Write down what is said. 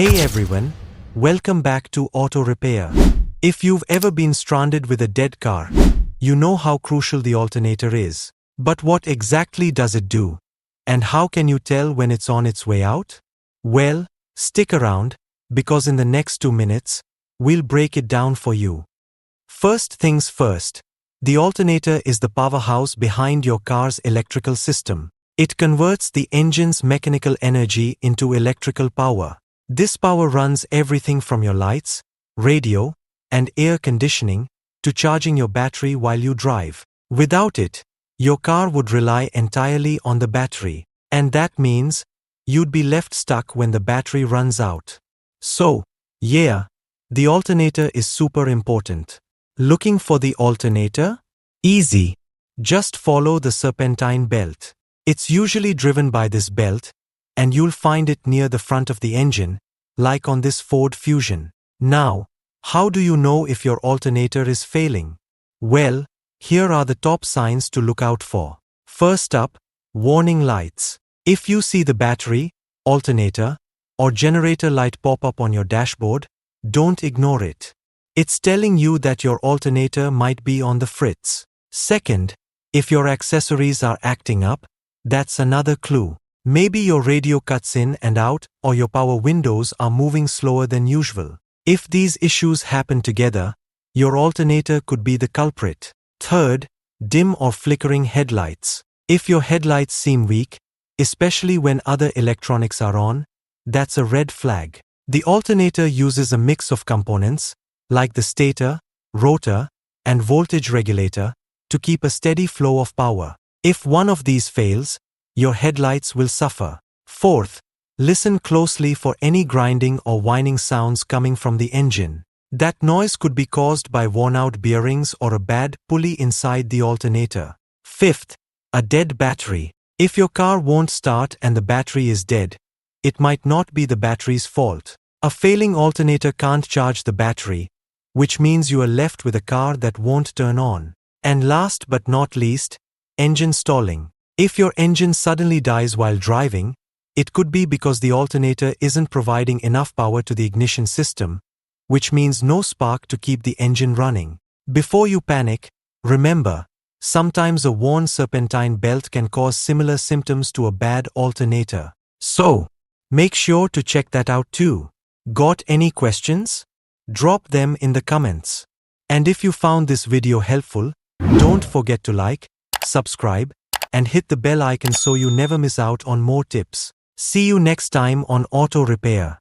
Hey everyone, welcome back to Auto Repair. If you've ever been stranded with a dead car, you know how crucial the alternator is. But what exactly does it do? And how can you tell when it's on its way out? Well, stick around, because in the next 2 minutes, we'll break it down for you. First things first, the alternator is the powerhouse behind your car's electrical system. It converts the engine's mechanical energy into electrical power. This power runs everything from your lights, radio, and air conditioning to charging your battery while you drive. Without it, your car would rely entirely on the battery, and that means you'd be left stuck when the battery runs out. So, yeah, the alternator is super important. Looking for the alternator? Easy. Just follow the serpentine belt. It's usually driven by this belt, and you'll find it near the front of the engine, like on this Ford Fusion. Now, how do you know if your alternator is failing? Well, here are the top signs to look out for. First up, warning lights. If you see the battery, alternator, or generator light pop up on your dashboard, don't ignore it. It's telling you that your alternator might be on the fritz. Second, if your accessories are acting up, that's another clue. Maybe your radio cuts in and out, or your power windows are moving slower than usual. If these issues happen together, your alternator could be the culprit. Third, dim or flickering headlights. If your headlights seem weak, especially when other electronics are on, that's a red flag. The alternator uses a mix of components, like the stator, rotor, and voltage regulator, to keep a steady flow of power. If one of these fails, your headlights will suffer. Fourth, listen closely for any grinding or whining sounds coming from the engine. That noise could be caused by worn-out bearings or a bad pulley inside the alternator. Fifth, a dead battery. If your car won't start and the battery is dead, it might not be the battery's fault. A failing alternator can't charge the battery, which means you are left with a car that won't turn on. And last but not least, engine stalling. If your engine suddenly dies while driving, it could be because the alternator isn't providing enough power to the ignition system, which means no spark to keep the engine running. Before you panic, remember, sometimes a worn serpentine belt can cause similar symptoms to a bad alternator. So, make sure to check that out too. Got any questions? Drop them in the comments. And if you found this video helpful, don't forget to like, subscribe, and hit the bell icon so you never miss out on more tips. See you next time on Auto Repair.